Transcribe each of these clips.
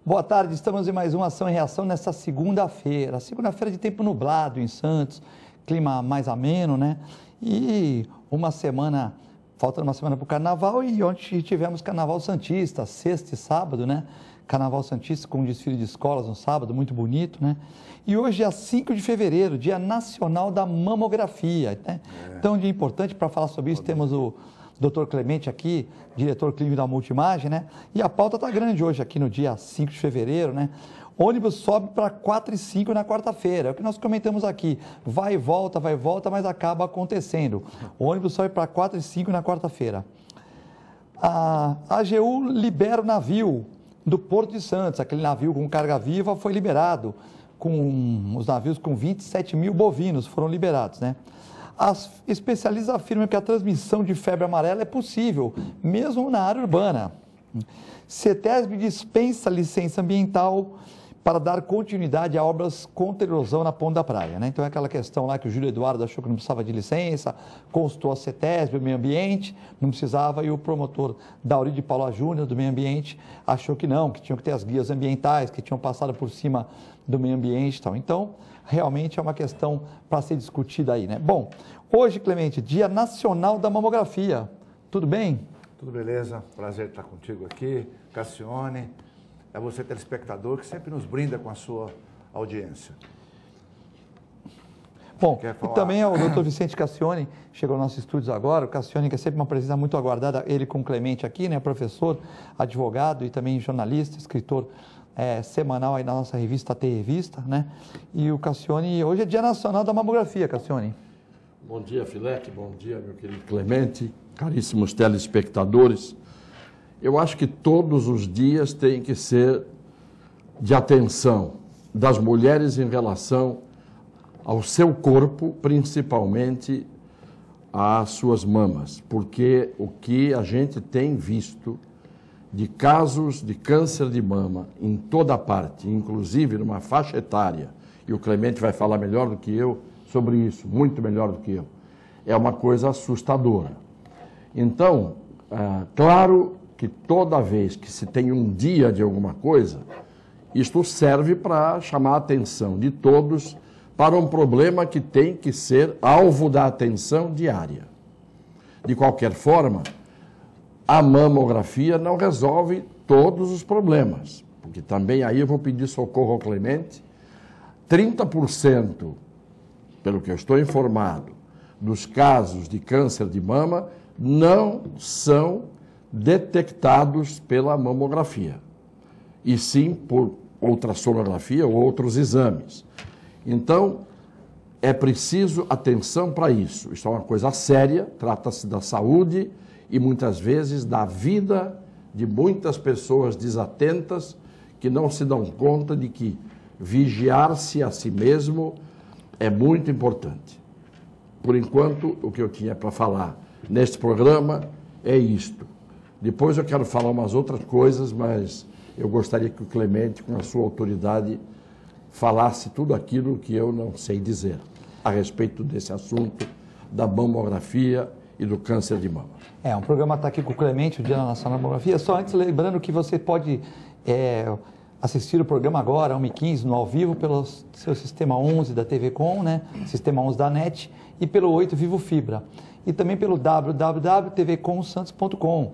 Boa tarde, estamos em mais uma Ação e Reação nesta segunda-feira. Segunda-feira de tempo nublado em Santos, clima mais ameno, né? E faltando uma semana para o Carnaval, e ontem tivemos Carnaval Santista, sexta e sábado, né? Carnaval Santista com um desfile de escolas no sábado, muito bonito, né? E hoje é 5 de fevereiro, Dia Nacional da Mamografia, né? Então, um dia importante para falar sobre isso, temos o Dr. Clemente aqui, diretor clínico da Multimagem, né? E a pauta está grande hoje aqui no dia 5 de fevereiro, né? Ônibus sobe para 4 e 5 na quarta-feira. É o que nós comentamos aqui. Vai e volta, mas acaba acontecendo. O ônibus sobe para 4 e 5 na quarta-feira. A AGU libera o navio do Porto de Santos. Aquele navio com carga viva foi liberado. Os navios com 27 mil bovinos foram liberados, né? As especialistas afirmam que a transmissão de febre amarela é possível, mesmo na área urbana. CETESB dispensa licença ambiental para dar continuidade a obras contra erosão na Ponta da Praia, né? Então é aquela questão lá que o Júlio Eduardo achou que não precisava de licença, consultou a CETESB, o meio ambiente, não precisava, e o promotor Dauri de Paula Júnior, do meio ambiente, achou que não, que tinham que ter as guias ambientais, que tinham passado por cima do meio ambiente e tal. Então, realmente é uma questão para ser discutida aí, né? Bom, hoje, Clemente, Dia Nacional da Mamografia. Tudo bem? Tudo beleza, prazer estar contigo aqui, Cassione. É você, telespectador, que sempre nos brinda com a sua audiência. Bom, e também é o Dr. Vicente Cassione, chegou aos nossos estúdios agora. O Cassione, que é sempre uma presença muito aguardada, ele com o Clemente aqui, né? Professor, advogado e também jornalista, escritor semanal aí na nossa revista T Revista, né? E o Cassione, hoje é Dia Nacional da Mamografia, Cassione. Bom dia, Filete, bom dia, meu querido Clemente, caríssimos telespectadores. Eu acho que todos os dias têm que ser de atenção das mulheres em relação ao seu corpo, principalmente às suas mamas, porque o que a gente tem visto de casos de câncer de mama em toda parte, inclusive numa faixa etária, e o Clemente vai falar melhor do que eu sobre isso, muito melhor do que eu, é uma coisa assustadora. Então, claro que toda vez que se tem um dia de alguma coisa, isto serve para chamar a atenção de todos para um problema que tem que ser alvo da atenção diária. De qualquer forma, a mamografia não resolve todos os problemas, porque também aí eu vou pedir socorro ao Clemente. 30%, pelo que eu estou informado, dos casos de câncer de mama não são detectados pela mamografia, e sim por ultrassonografia ou outros exames. Então, é preciso atenção para isso. Isso é uma coisa séria, trata-se da saúde e muitas vezes da vida de muitas pessoas desatentas que não se dão conta de que vigiar-se a si mesmo é muito importante. Por enquanto, o que eu tinha para falar neste programa é isto. Depois eu quero falar umas outras coisas, mas eu gostaria que o Clemente, com a sua autoridade, falasse tudo aquilo que eu não sei dizer a respeito desse assunto da mamografia e do câncer de mama. Um programa está aqui com o Clemente, o Dia Nacional da Mamografia. Só antes, lembrando que você pode assistir o programa agora, 1h15, no ao vivo, pelo seu Sistema 11 da TV Com, né? Sistema 11 da NET, e pelo 8 Vivo Fibra. E também pelo www.tvcomsantos.com,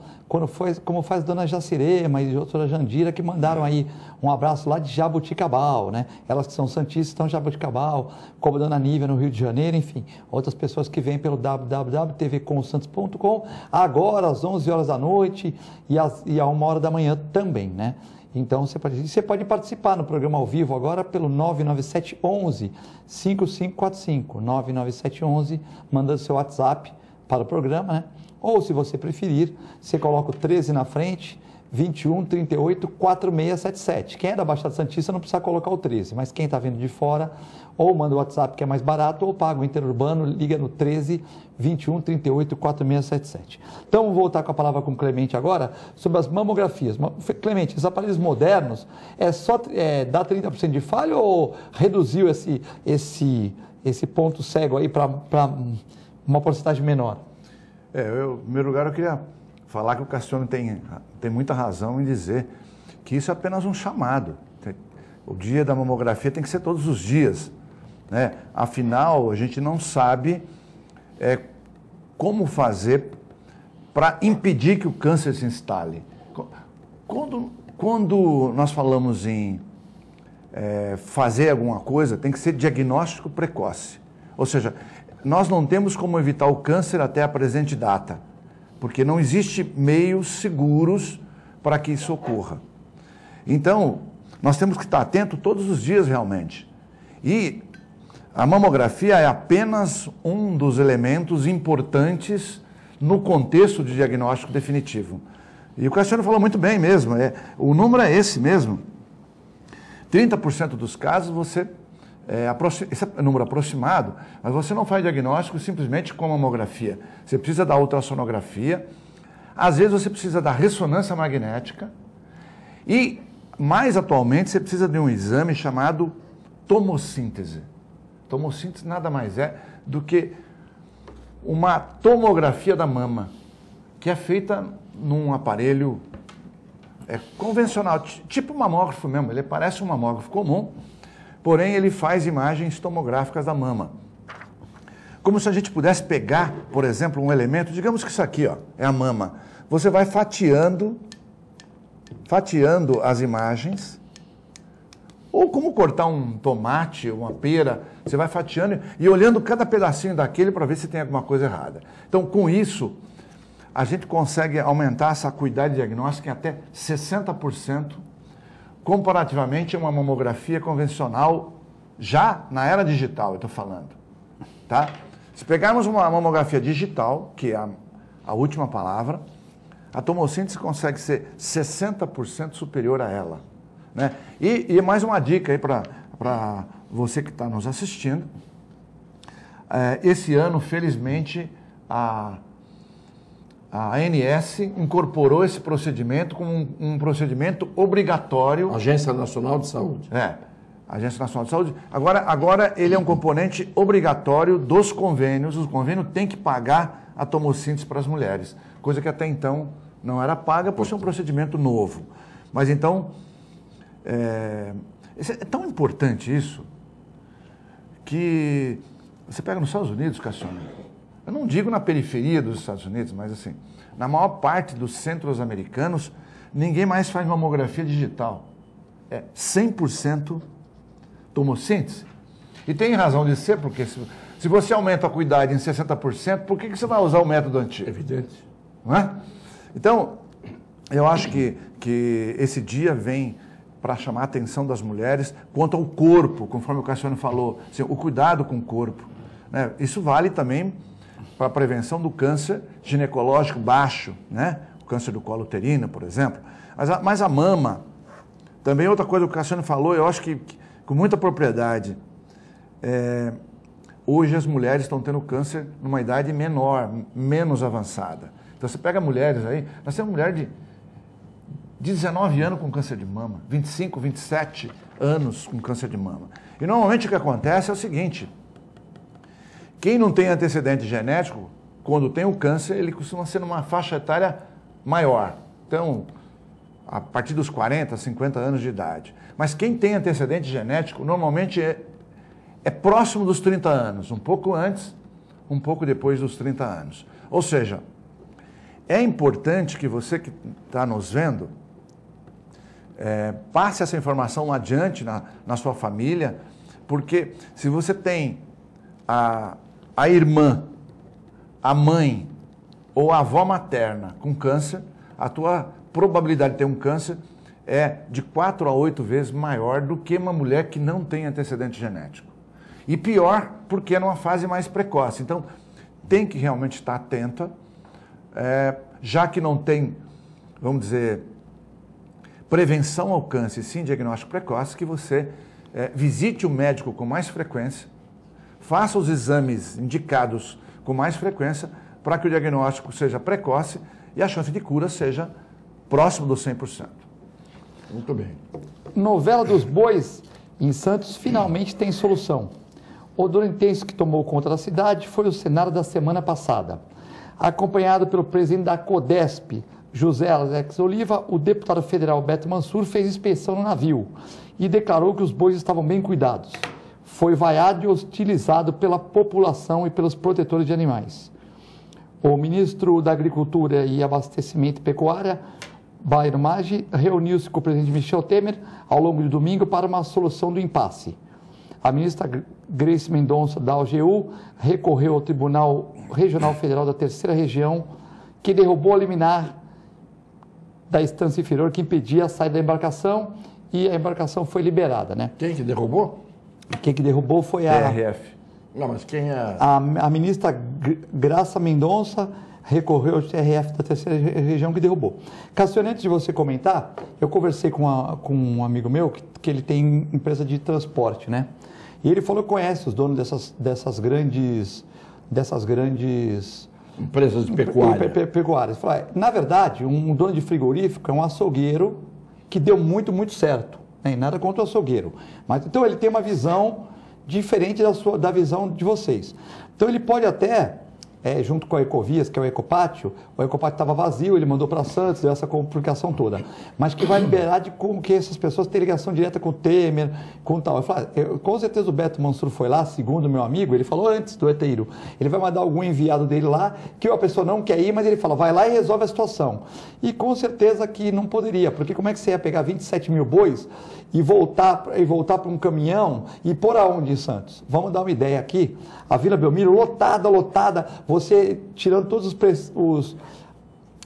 como faz a dona Jacirema e a doutora Jandira, que mandaram aí um abraço lá de Jaboticabal, né? Elas que são santistas estão em Jaboticabal, como a dona Nívia no Rio de Janeiro, enfim, outras pessoas que vêm pelo www.tvcomsantos.com, agora às 11 horas da noite e a 1h da manhã também, né? Então, você pode participar no programa ao vivo agora pelo 99711-5545, 99711, mandando seu WhatsApp para o programa, né? Ou, se você preferir, você coloca o 13 na frente, 21 38 4677. Quem é da Baixada Santista não precisa colocar o 13, mas quem está vindo de fora, ou manda o WhatsApp que é mais barato, ou paga o interurbano, liga no 13 21 38 4677. Então, vou voltar com a palavra com o Clemente agora sobre as mamografias. Clemente, os aparelhos modernos, dá 30% de falha ou reduziu esse ponto cego aí para uma porcentagem menor? Em primeiro lugar, eu queria falar que o Cassione tem muita razão em dizer que isso é apenas um chamado. O dia da mamografia tem que ser todos os dias, né? Afinal, a gente não sabe como fazer para impedir que o câncer se instale. Quando nós falamos em fazer alguma coisa, tem que ser diagnóstico precoce. Ou seja, nós não temos como evitar o câncer até a presente data, porque não existe meios seguros para que isso ocorra. Então, nós temos que estar atento todos os dias realmente. E a mamografia é apenas um dos elementos importantes no contexto de diagnóstico definitivo. E o Cassiano falou muito bem mesmo, o número é esse mesmo. 30% dos casos esse é um número aproximado, mas você não faz diagnóstico simplesmente com mamografia. Você precisa da ultrassonografia, às vezes você precisa da ressonância magnética e, mais atualmente, você precisa de um exame chamado tomossíntese. Tomossíntese nada mais é do que uma tomografia da mama, que é feita num aparelho convencional, tipo mamógrafo mesmo, ele parece um mamógrafo comum, porém ele faz imagens tomográficas da mama. Como se a gente pudesse pegar, por exemplo, um elemento, digamos que isso aqui, ó, é a mama. Você vai fatiando as imagens, ou como cortar um tomate, uma pera, você vai fatiando e olhando cada pedacinho daquele para ver se tem alguma coisa errada. Então, com isso, a gente consegue aumentar essa acuidade diagnóstica em até 60%, comparativamente a uma mamografia convencional, já na era digital, eu estou falando. Tá? Se pegarmos uma mamografia digital, que é a última palavra, a tomossíntese consegue ser 60% superior a ela. Né? E mais uma dica aí para você que está nos assistindo. Esse ano, felizmente, a ANS incorporou esse procedimento como um procedimento obrigatório. Agência Nacional de Saúde. Agência Nacional de Saúde. Agora ele é um componente obrigatório dos convênios. O convênio tem que pagar a tomossíntese para as mulheres, coisa que até então não era paga por ser um procedimento novo. Mas então, é tão importante isso, que você pega nos Estados Unidos, Cassiano, eu não digo na periferia dos Estados Unidos, mas assim, na maior parte dos centros americanos, ninguém mais faz mamografia digital. É 100% tomossíntese. E tem razão de ser, porque se você aumenta a acuidade em 60%, por que você vai usar o método antigo? Evidente. Não é? Então, eu acho que esse dia vem para chamar a atenção das mulheres quanto ao corpo, conforme o Cassiano falou, assim, o cuidado com o corpo. Né? Isso vale também para a prevenção do câncer ginecológico baixo, né? O câncer do colo uterino, por exemplo. Mas a mama, também outra coisa que o Cassiano falou, eu acho que com muita propriedade, hoje as mulheres estão tendo câncer numa idade menor, menos avançada. Então você pega mulheres aí, nós temos mulher de 19 anos com câncer de mama, 25, 27 anos com câncer de mama. E normalmente o que acontece é o seguinte: quem não tem antecedente genético, quando tem o câncer, ele costuma ser numa faixa etária maior. Então, a partir dos 40, 50 anos de idade. Mas quem tem antecedente genético, normalmente é próximo dos 30 anos, um pouco antes, um pouco depois dos 30 anos. Ou seja, é importante que você que está nos vendo, passe essa informação adiante na sua família, porque se você tem a irmã, a mãe ou a avó materna com câncer, a tua probabilidade de ter um câncer é de 4 a 8 vezes maior do que uma mulher que não tem antecedente genético. E pior, porque é numa fase mais precoce. Então, tem que realmente estar atenta, já que não tem, vamos dizer, prevenção ao câncer, sim diagnóstico precoce, que você visite o médico com mais frequência, faça os exames indicados com mais frequência, para que o diagnóstico seja precoce e a chance de cura seja próximo do 100%. Muito bem. Novela dos bois em Santos finalmente tem solução. O dor intenso que tomou conta da cidade foi o cenário da semana passada. Acompanhado pelo presidente da CODESP, José Alex Oliva, o deputado federal Beto Mansur fez inspeção no navio e declarou que os bois estavam bem cuidados. Foi vaiado e hostilizado pela população e pelos protetores de animais. O ministro da Agricultura e Abastecimento e Pecuária, Bairo Maggi, reuniu-se com o presidente Michel Temer ao longo de domingo para uma solução do impasse. A ministra Grace Mendonça, da AGU, recorreu ao Tribunal Regional Federal da Terceira Região, que derrubou a liminar da instância inferior que impedia a saída da embarcação e a embarcação foi liberada, né? Quem que derrubou? Quem que derrubou foi a... TRF. Não, mas quem é... A ministra Graça Mendonça recorreu ao TRF da Terceira Região que derrubou. Cassiano, antes de você comentar, eu conversei com um amigo meu que ele tem empresa de transporte, né? E ele falou que conhece os donos dessas grandes Empresas de pecuária. Pecuárias. Na verdade, um dono de frigorífico é um açougueiro que deu muito, muito certo. Né? Nada contra o açougueiro. Mas, então, ele tem uma visão diferente da visão de vocês. Então, ele pode até, junto com a Ecovias, que é o Ecopátio estava vazio, ele mandou para Santos, deu essa complicação toda. Mas que vai liberar de como que essas pessoas têm ligação direta com o Temer, com tal. Eu falei, com certeza o Beto Mansur foi lá, segundo o meu amigo, ele falou antes do Eteiro, ele vai mandar algum enviado dele lá, que a pessoa não quer ir, mas ele fala, vai lá e resolve a situação. E com certeza que não poderia, porque como é que você ia pegar 27 mil bois e voltar para um caminhão e pôr aonde em Santos? Vamos dar uma ideia aqui, a Vila Belmiro lotada, você tirando todos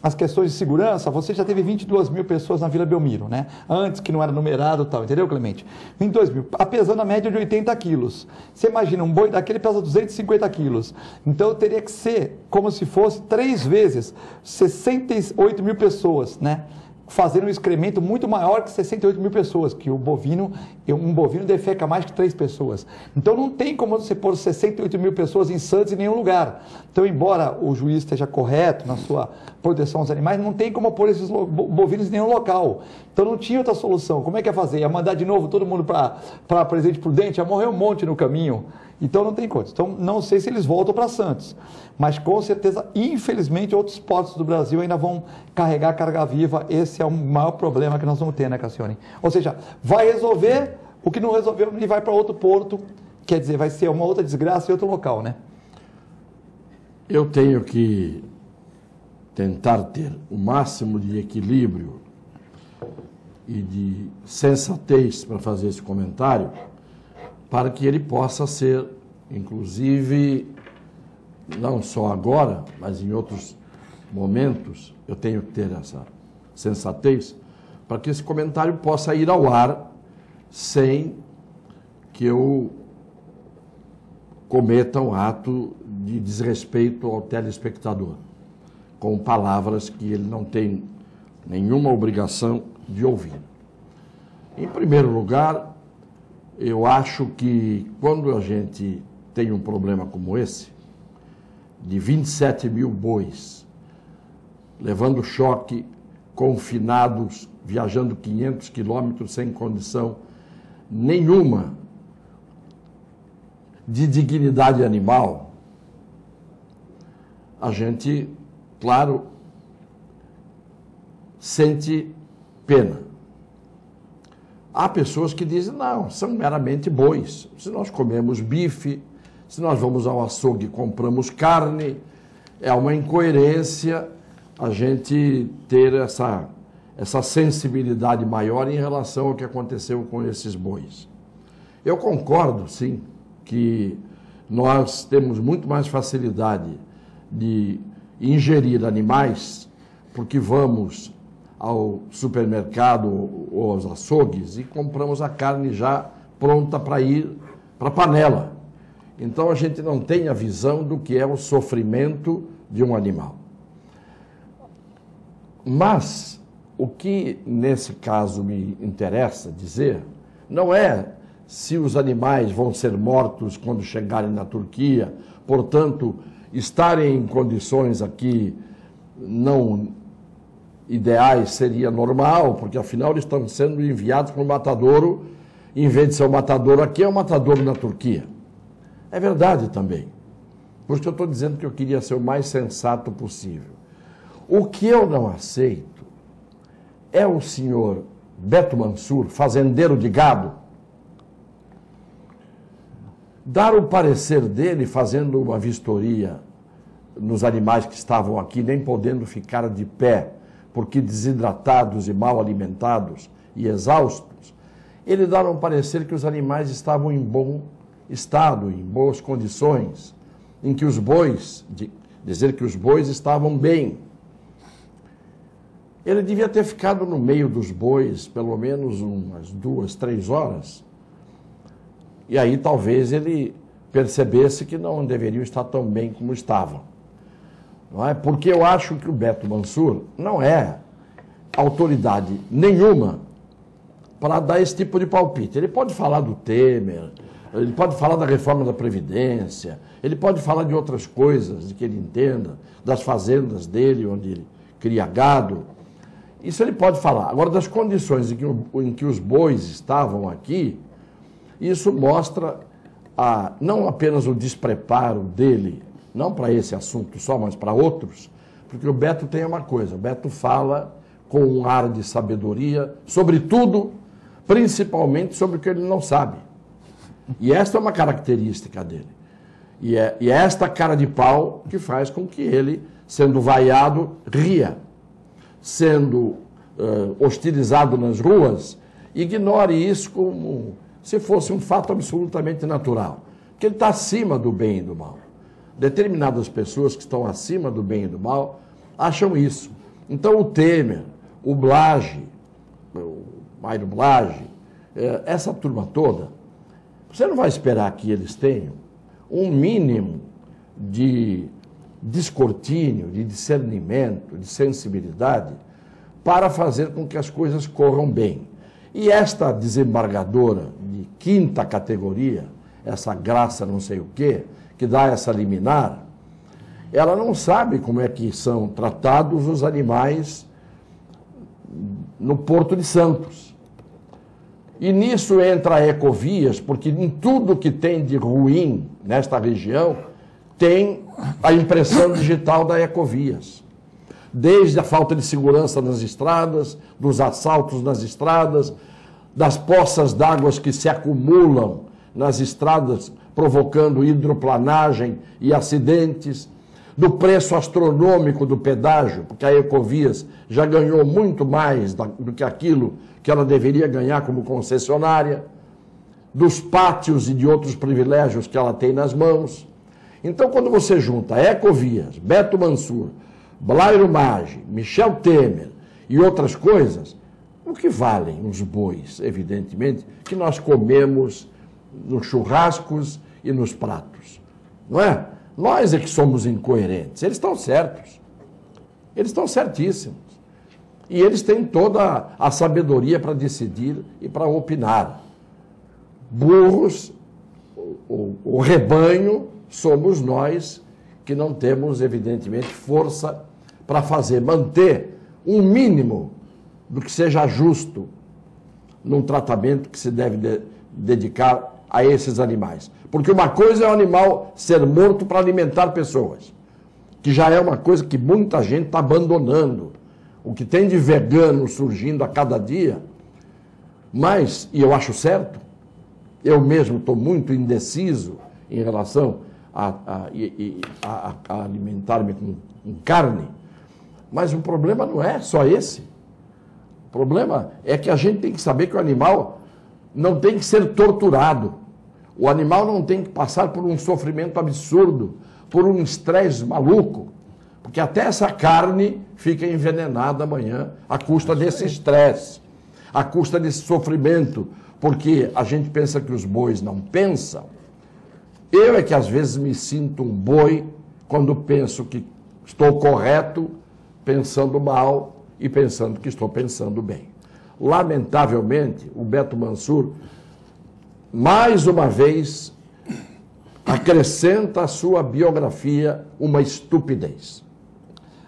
as questões de segurança, você já teve 22 mil pessoas na Vila Belmiro, né? Antes que não era numerado e tal, entendeu, Clemente? 22 mil, pesando a média de 80 quilos. Você imagina, um boi daquele pesa 250 quilos. Então, teria que ser como se fosse 3 vezes 68 mil pessoas, né? Fazendo um excremento muito maior que 68 mil pessoas, que um bovino defeca mais que 3 pessoas. Então não tem como você pôr 68 mil pessoas em Santos em nenhum lugar. Então, embora o juiz esteja correto na sua proteção aos animais, não tem como pôr esses bovinos em nenhum local. Então não tinha outra solução. Como é que ia fazer? Ia mandar de novo todo mundo para Presidente Prudente? Ia morrer um monte no caminho. Então não tem conta. Então não sei se eles voltam para Santos, mas com certeza, infelizmente, outros portos do Brasil ainda vão carregar carga viva. Esse é o maior problema que nós vamos ter, né, Cassione? Ou seja, vai resolver o que não resolveu e vai para outro porto, quer dizer, vai ser uma outra desgraça em outro local, né? Eu tenho que tentar ter o máximo de equilíbrio e de sensatez para fazer esse comentário, para que ele possa ser, inclusive, não só agora, mas em outros momentos, eu tenho que ter essa sensatez, para que esse comentário possa ir ao ar sem que eu cometa um ato de desrespeito ao telespectador, com palavras que ele não tem nenhuma obrigação de ouvir. Em primeiro lugar, eu acho que quando a gente tem um problema como esse, de 27 mil bois, levando choque, confinados, viajando 500 quilômetros sem condição nenhuma de dignidade animal, a gente, claro, sente pena. Há pessoas que dizem, não, são meramente bois. Se nós comemos bife, se nós vamos ao açougue e compramos carne, é uma incoerência a gente ter essa sensibilidade maior em relação ao que aconteceu com esses bois. Eu concordo, sim, que nós temos muito mais facilidade de ingerir animais porque vamos ao supermercado ou aos açougues e compramos a carne já pronta para ir para a panela. Então a gente não tem a visão do que é o sofrimento de um animal. Mas o que nesse caso me interessa dizer não é se os animais vão ser mortos quando chegarem na Turquia, portanto, estarem em condições aqui não ideais seria normal, porque afinal eles estão sendo enviados para o matadouro, em vez de ser o matadouro aqui, é o matadouro na Turquia. É verdade também. Por isso que eu estou dizendo que eu queria ser o mais sensato possível. O que eu não aceito é o senhor Beto Mansur, fazendeiro de gado, dar o parecer dele fazendo uma vistoria nos animais que estavam aqui, nem podendo ficar de pé, porque desidratados e mal alimentados e exaustos, ele dar um parecer que os animais estavam em bom estado, em boas condições, em que os bois, dizer que os bois estavam bem. Ele devia ter ficado no meio dos bois pelo menos umas 2, 3 horas. E aí talvez ele percebesse que não deveriam estar tão bem como estavam. Não é? Porque eu acho que o Beto Mansur não é autoridade nenhuma para dar esse tipo de palpite. Ele pode falar do Temer, ele pode falar da reforma da Previdência, ele pode falar de outras coisas de que ele entenda, das fazendas dele, onde ele cria gado. Isso ele pode falar. Agora, das condições em que os bois estavam aqui, isso mostra não apenas o despreparo dele, não para esse assunto só, mas para outros, porque o Beto tem uma coisa, o Beto fala com um ar de sabedoria sobre tudo, principalmente sobre o que ele não sabe. E esta é uma característica dele. E é esta cara de pau que faz com que ele, sendo vaiado, ria. Sendo hostilizado nas ruas, ignore isso como se fosse um fato absolutamente natural. Porque ele está acima do bem e do mal. Determinadas pessoas que estão acima do bem e do mal acham isso. Então o Temer, o Blage, o Mário Blage, essa turma toda, você não vai esperar que eles tenham um mínimo de descortínio, de discernimento, de sensibilidade para fazer com que as coisas corram bem. E esta desembargadora de 5ª categoria, essa graça não sei o quê, que dá essa liminar, ela não sabe como é que são tratados os animais no Porto de Santos. E nisso entra a Ecovias, porque em tudo que tem de ruim nesta região, tem a impressão digital da Ecovias. Desde a falta de segurança nas estradas, dos assaltos nas estradas, das poças d'água que se acumulam nas estradas, provocando hidroplanagem e acidentes, do preço astronômico do pedágio, porque a Ecovias já ganhou muito mais do que aquilo que ela deveria ganhar como concessionária, dos pátios e de outros privilégios que ela tem nas mãos. Então, quando você junta Ecovias, Beto Mansur, Blairo Maggi, Michel Temer e outras coisas, o que valem os bois, evidentemente, que nós comemos nos churrascos e nos pratos, não é? Nós é que somos incoerentes, eles estão certos, eles estão certíssimos. E eles têm toda a sabedoria para decidir e para opinar. Burros, o rebanho, somos nós que não temos, evidentemente, força para manter um mínimo do que seja justo num tratamento que se deve dedicar a esses animais. Porque uma coisa é o animal ser morto para alimentar pessoas, que já é uma coisa que muita gente está abandonando. O que tem de vegano surgindo a cada dia, mas, e eu acho certo, eu mesmo estou muito indeciso em relação a alimentar-me com carne, mas o problema não é só esse. O problema é que a gente tem que saber que o animal não tem que ser torturado. O animal não tem que passar por um sofrimento absurdo, por um estresse maluco, porque até essa carne fica envenenada amanhã à custa desse estresse, à custa desse sofrimento, porque a gente pensa que os bois não pensam. Eu é que às vezes me sinto um boi quando penso que estou correto, pensando mal e pensando que estou pensando bem. Lamentavelmente, o Beto Mansur, mais uma vez, acrescenta à sua biografia uma estupidez.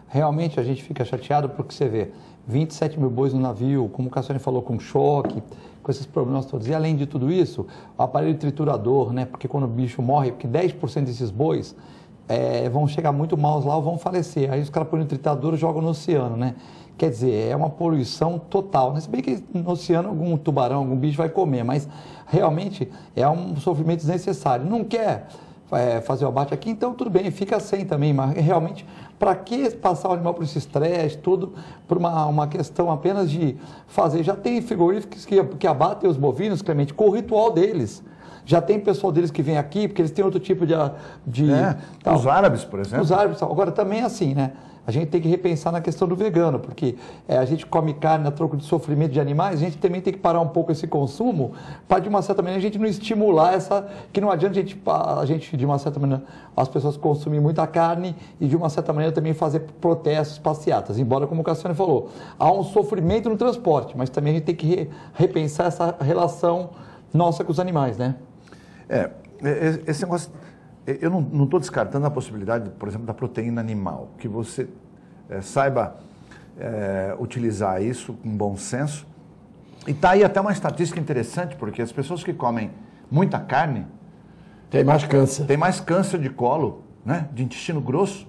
Realmente a gente fica chateado porque você vê 27 mil bois no navio, como o Cassiano falou, com choque, com esses problemas todos. E além de tudo isso, o aparelho triturador, né? Porque quando o bicho morre, porque 10% desses bois vão chegar muito maus lá ou vão falecer. Aí os caras põem no tritador e jogam no oceano, né? Quer dizer, é uma poluição total, né? Se bem que no oceano algum tubarão, algum bicho vai comer, mas realmente é um sofrimento desnecessário. Não quer fazer o abate aqui, então tudo bem, fica sem também, mas realmente, para que passar o animal por esse estresse, tudo, por uma questão apenas de fazer? Já tem frigoríficos que abatem os bovinos, Clemente, com o ritual deles. Já tem pessoal deles que vem aqui, porque eles têm outro tipo de os árabes, por exemplo. Os árabes, agora também é assim, né? A gente tem que repensar na questão do vegano, porque a gente come carne a troco de sofrimento de animais, a gente também tem que parar um pouco esse consumo, para de uma certa maneira a gente não estimular que não adianta a gente de uma certa maneira, as pessoas consumir muita carne e de uma certa maneira também fazer protestos, passeatas, embora como o Cassiano falou, há um sofrimento no transporte, mas também a gente tem que repensar essa relação nossa com os animais, né? Esse negócio... Eu não estou descartando a possibilidade, por exemplo, da proteína animal, que você saiba utilizar isso com bom senso. E está aí até uma estatística interessante, porque as pessoas que comem muita carne... Tem mais câncer. Tem mais câncer de colo, né? De intestino grosso.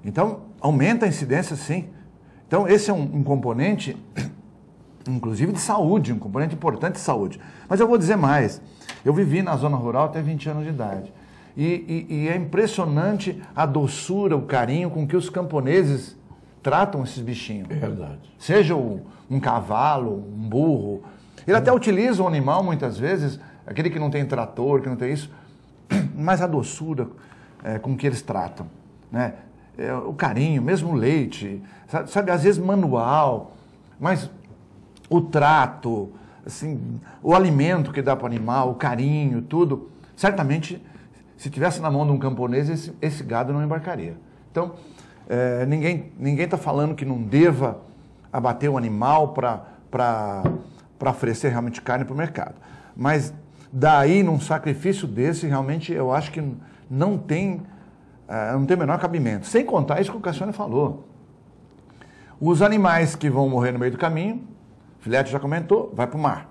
Então, aumenta a incidência, sim. Então, esse é um componente, inclusive de saúde, um componente importante de saúde. Mas eu vou dizer mais. Eu vivi na zona rural até 20 anos de idade. E é impressionante a doçura, o carinho com que os camponeses tratam esses bichinhos. É verdade. Seja um cavalo, um burro. Ele até utiliza o animal, muitas vezes, aquele que não tem trator, que não tem isso, mas a doçura com que eles tratam, né? O carinho, mesmo o leite, sabe, às vezes manual, mas o trato, assim, o alimento que dá para o animal, o carinho, tudo, certamente... Se tivesse na mão de um camponês, esse gado não embarcaria. Então, ninguém está falando que não deva abater o animal para oferecer realmente carne para o mercado. Mas daí, num sacrifício desse, realmente eu acho que não tem o menor cabimento. Sem contar isso que o Cassiano falou. Os animais que vão morrer no meio do caminho, o Filete já comentou, vai para o mar.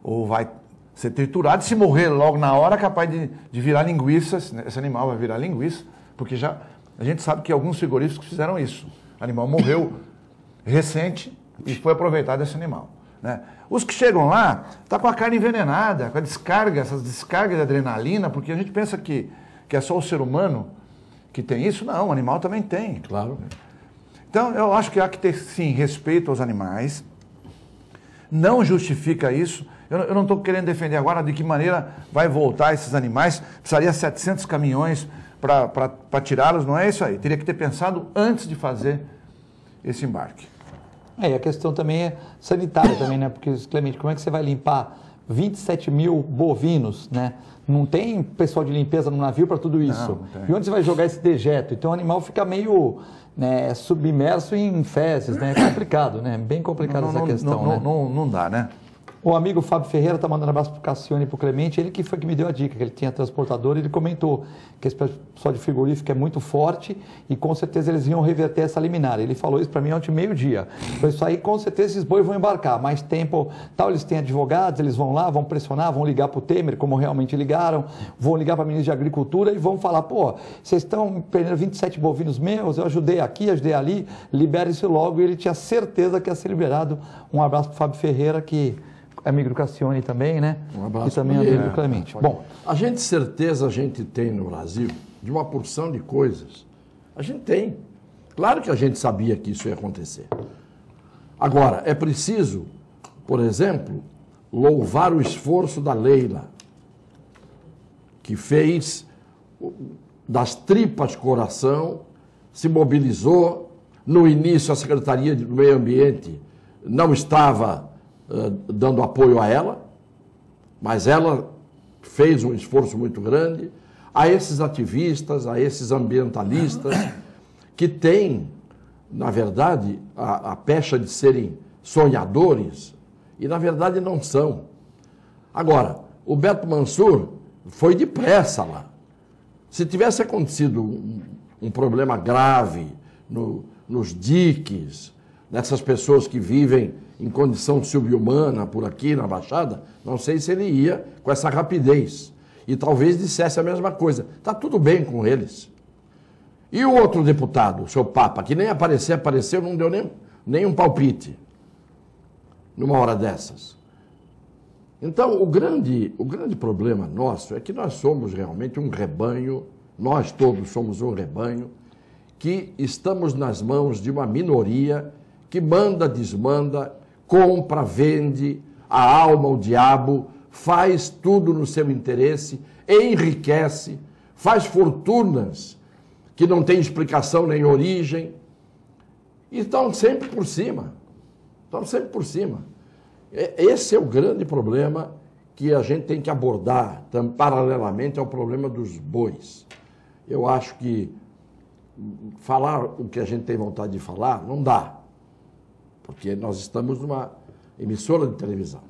Ou vai ser triturado, se morrer logo na hora, é capaz de virar linguiça, esse animal vai virar linguiça, porque a gente sabe que alguns frigoríficos fizeram isso. O animal morreu recente e foi aproveitado esse animal, né? Os que chegam lá, tá com a carne envenenada, com a descarga, essas descargas de adrenalina, porque a gente pensa que é só o ser humano que tem isso. Não, o animal também tem. Claro. Então, eu acho que há que ter, sim, respeito aos animais. Não justifica isso. Eu não estou querendo defender agora de que maneira vai voltar esses animais. Precisaria 700 caminhões para tirá-los, não é isso aí. Teria que ter pensado antes de fazer esse embarque. E a questão também é sanitária também, né? Porque, Clemente, como é que você vai limpar 27 mil bovinos, né? Não tem pessoal de limpeza no navio para tudo isso. Não, e onde você vai jogar esse dejeto? Então o animal fica meio, né, submerso em fezes, né? É complicado, né? Bem complicada essa questão, né? Não dá, né? O amigo Fábio Ferreira está mandando um abraço para o Cassione e para o Clemente. Ele que foi que me deu a dica, que ele tinha transportador. Ele comentou que esse pessoal de frigorífico é muito forte e com certeza eles iam reverter essa liminar. Ele falou isso para mim ontem meio-dia. Foi isso aí, com certeza esses bois vão embarcar. Mais tempo, tal, eles têm advogados, eles vão lá, vão pressionar, vão ligar para o Temer, como realmente ligaram, vão ligar para a ministra de Agricultura e vão falar, pô, vocês estão perdendo 27 bovinos meus, eu ajudei aqui, ajudei ali, libere isso logo. E ele tinha certeza que ia ser liberado. Um abraço para o Fábio Ferreira, que... amigo do Cassione também, né? Um abraço. E também amigo do Clemente. Bom, certeza a gente tem no Brasil de uma porção de coisas. A gente tem. Claro que a gente sabia que isso ia acontecer. Agora, é preciso, por exemplo, louvar o esforço da Leila, que fez das tripas coração, se mobilizou. No início, a Secretaria do Meio Ambiente não estava dando apoio a ela, mas ela fez um esforço muito grande. A esses ativistas, a esses ambientalistas, que têm, na verdade, a pecha de serem sonhadores, e na verdade não são. Agora, o Beto Mansur foi depressa lá. Se tivesse acontecido um problema grave nos diques, nessas pessoas que vivem em condição subhumana por aqui na Baixada, não sei se ele ia com essa rapidez. e talvez dissesse a mesma coisa. Está tudo bem com eles. E o outro deputado, o seu Papa, que nem apareceu, não deu nem um palpite numa hora dessas. Então, o grande problema nosso é que nós somos realmente um rebanho, nós todos somos um rebanho, que estamos nas mãos de uma minoria que manda, desmanda, compra, vende, a alma, o diabo, faz tudo no seu interesse, enriquece, faz fortunas que não tem explicação nem origem, e estão sempre por cima. Estão sempre por cima. Esse é o grande problema que a gente tem que abordar, paralelamente ao problema dos bois. Eu acho que falar o que a gente tem vontade de falar não dá, porque nós estamos numa emissora de televisão.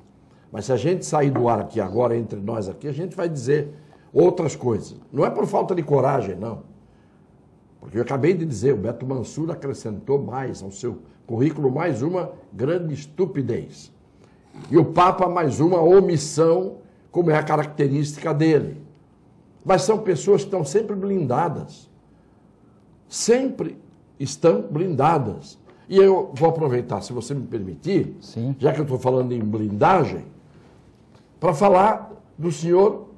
Mas se a gente sair do ar aqui agora, entre nós aqui, a gente vai dizer outras coisas. Não é por falta de coragem, não. Porque eu acabei de dizer, o Beto Mansur acrescentou mais ao seu currículo mais uma grande estupidez. E o Papa mais uma omissão, como é a característica dele. Mas são pessoas que estão sempre blindadas. Sempre estão blindadas. E eu vou aproveitar, se você me permitir, sim, já que eu estou falando em blindagem, para falar do senhor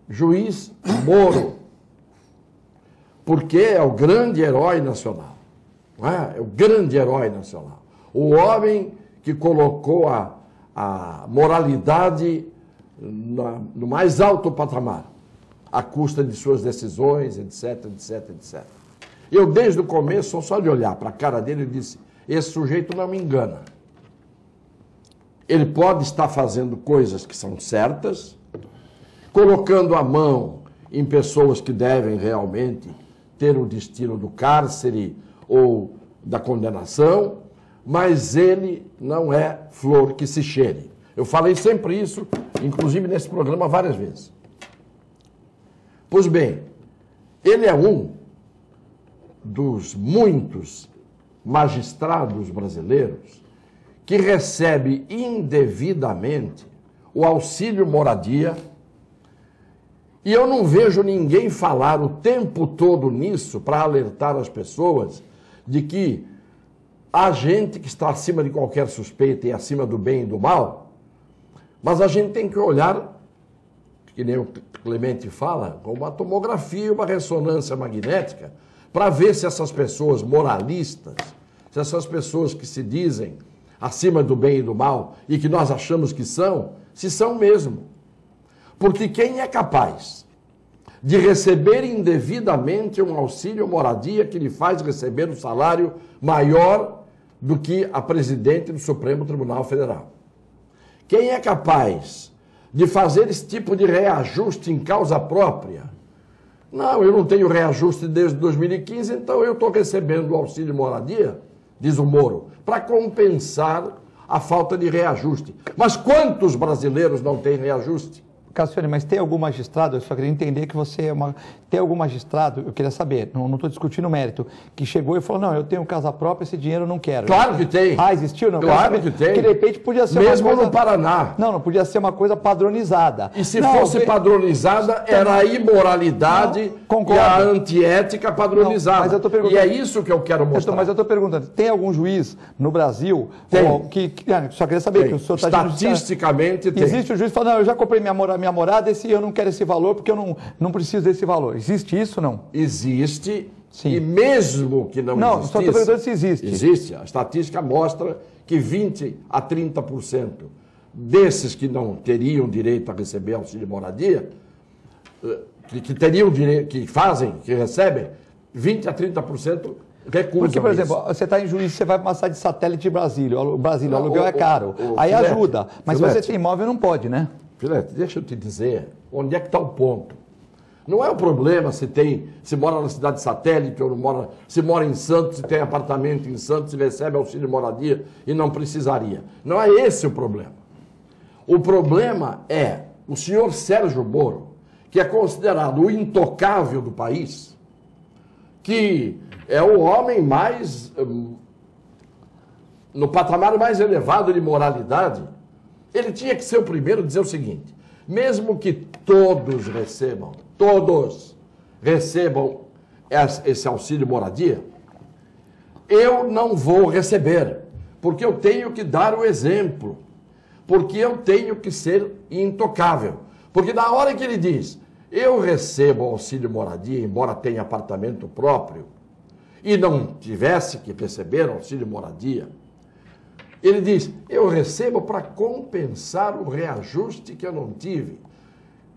juiz Moro, porque é o grande herói nacional. Não é? É o grande herói nacional. O homem que colocou a moralidade no mais alto patamar, à custa de suas decisões, etc, etc, etc. Eu, desde o começo, só de olhar para a cara dele, eu disse, esse sujeito não me engana. Ele pode estar fazendo coisas que são certas, colocando a mão em pessoas que devem realmente ter o destino do cárcere ou da condenação, mas ele não é flor que se cheire. Eu falei sempre isso, inclusive nesse programa várias vezes. Pois bem, ele é um dos muitos magistrados brasileiros que recebe indevidamente o auxílio moradia, e eu não vejo ninguém falar o tempo todo nisso para alertar as pessoas de que há gente que está acima de qualquer suspeita e acima do bem e do mal, mas a gente tem que olhar, que nem o Clemente fala, com uma tomografia e uma ressonância magnética, para ver se essas pessoas moralistas, se essas pessoas que se dizem acima do bem e do mal e que nós achamos que são, se são mesmo. Porque quem é capaz de receber indevidamente um auxílio moradia que lhe faz receber um salário maior do que a presidente do Supremo Tribunal Federal? Quem é capaz de fazer esse tipo de reajuste em causa própria? Não, eu não tenho reajuste desde 2015, então eu estou recebendo o auxílio moradia, diz o Moro, para compensar a falta de reajuste. Mas quantos brasileiros não têm reajuste? Cassione, mas tem algum magistrado, eu só queria entender que você é uma... Tem algum magistrado, eu queria saber, não estou discutindo o mérito, que chegou e falou, não, eu tenho casa própria, esse dinheiro eu não quero. Claro que tem. Ah, existiu? Não, claro que tem. Porque de repente podia ser mesmo uma coisa... no Paraná. Não podia ser uma coisa padronizada. E se fosse padronizada, era a imoralidade e a antiética padronizada. Não, mas eu tô perguntando... E é isso que eu quero mostrar. Mas eu estou perguntando, tem algum juiz no Brasil só queria saber que o senhor está... Estatisticamente tem. Existe o juiz que fala, não, eu já comprei minha morada, eu não quero esse valor porque eu não preciso desse valor. Existe isso, não? Existe. Sim. E mesmo que não existisse... Não, só estou perguntando se existe. Existe. A estatística mostra que 20% a 30% desses que não teriam direito a receber auxílio moradia, que teriam direito, que recebem, 20% a 30% recusam. Porque, por exemplo, você está em Juiz, você vai para uma cidade de satélite de Brasília, o aluguel é caro. Aí Filete, ajuda. Mas se você tem imóvel, não pode, né? Filete, deixa eu te dizer, onde é que está o ponto? Não é o problema se mora na cidade de satélite ou não mora, se mora em Santos, se tem apartamento em Santos, se recebe auxílio moradia e não precisaria. Não é esse o problema. O problema é o senhor Sérgio Moro, que é considerado o intocável do país, que é o homem mais, no patamar mais elevado de moralidade. Ele tinha que ser o primeiro a dizer o seguinte: mesmo que todos recebam esse auxílio moradia, eu não vou receber, porque eu tenho que dar o exemplo, porque eu tenho que ser intocável. Porque na hora que ele diz, eu recebo auxílio moradia, embora tenha apartamento próprio, e não tivesse que receber auxílio moradia, ele diz, eu recebo para compensar o reajuste que eu não tive.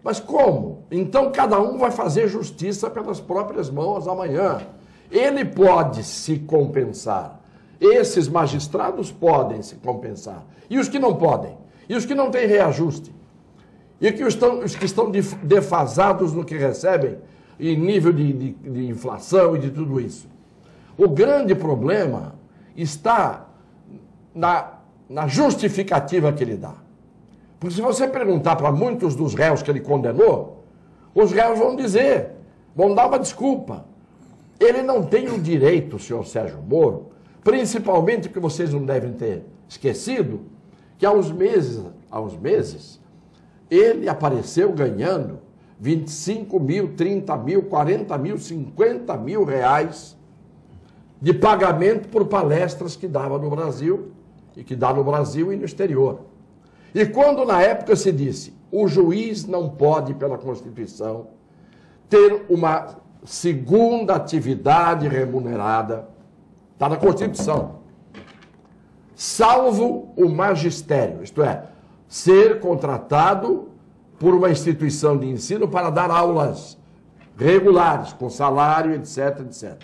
Mas como? Então cada um vai fazer justiça pelas próprias mãos amanhã. Ele pode se compensar. Esses magistrados podem se compensar. E os que não podem? E os que não têm reajuste? E os que estão defasados no que recebem, em nível de inflação e de tudo isso? O grande problema está na justificativa que ele dá. Porque se você perguntar para muitos dos réus que ele condenou, os réus vão dizer, vão dar uma desculpa. Ele não tem o direito, senhor Sérgio Moro, principalmente porque vocês não devem ter esquecido, que há uns meses, ele apareceu ganhando 25 mil, 30 mil, 40 mil, 50 mil reais de pagamento por palestras que dava no Brasil, e que dá no Brasil e no exterior. E quando na época se disse, o juiz não pode, pela Constituição, ter uma segunda atividade remunerada, está na Constituição, salvo o magistério, isto é, ser contratado por uma instituição de ensino para dar aulas regulares, com salário, etc, etc.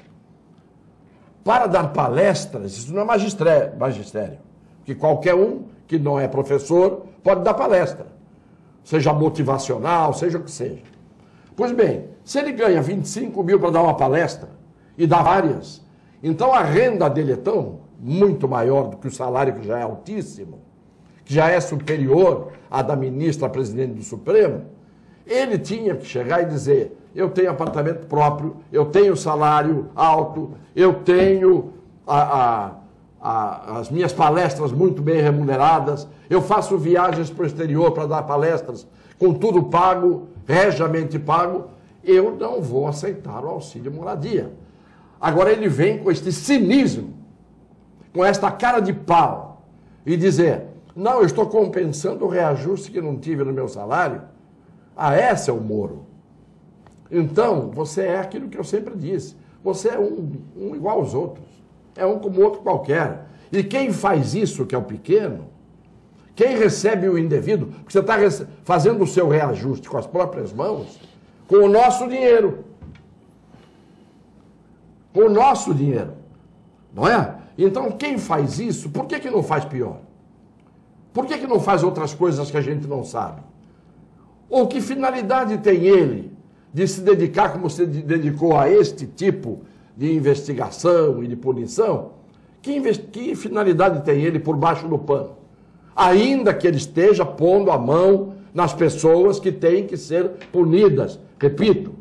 Para dar palestras, isso não é magistério, porque qualquer um que não é professor pode dar palestra, seja motivacional, seja o que seja. Pois bem, se ele ganha 25 mil para dar uma palestra e dá várias, então a renda dele é muito maior do que o salário, que já é altíssimo, que já é superior à da ministra presidente do Supremo, ele tinha que chegar e dizer, eu tenho apartamento próprio, eu tenho salário alto, eu tenho as minhas palestras muito bem remuneradas, eu faço viagens para o exterior para dar palestras com tudo pago, regiamente pago, eu não vou aceitar o auxílio moradia. Agora ele vem com este cinismo, com esta cara de pau, e dizer, não, eu estou compensando o reajuste que não tive no meu salário. Ah, esse é o Moro. Então, você é aquilo que eu sempre disse, você é um igual aos outros, é um como outro qualquer. E quem faz isso, que é o pequeno, quem recebe o indevido, porque você está fazendo o seu reajuste com as próprias mãos, com o nosso dinheiro. Com o nosso dinheiro. Não é? Então, quem faz isso, por que não faz pior? Por que não faz outras coisas que a gente não sabe? Ou que finalidade tem ele de se dedicar como se dedicou a este tipo de investigação e de punição? Que finalidade tem ele por baixo do pano? Ainda que ele esteja pondo a mão nas pessoas que têm que ser punidas. Repito,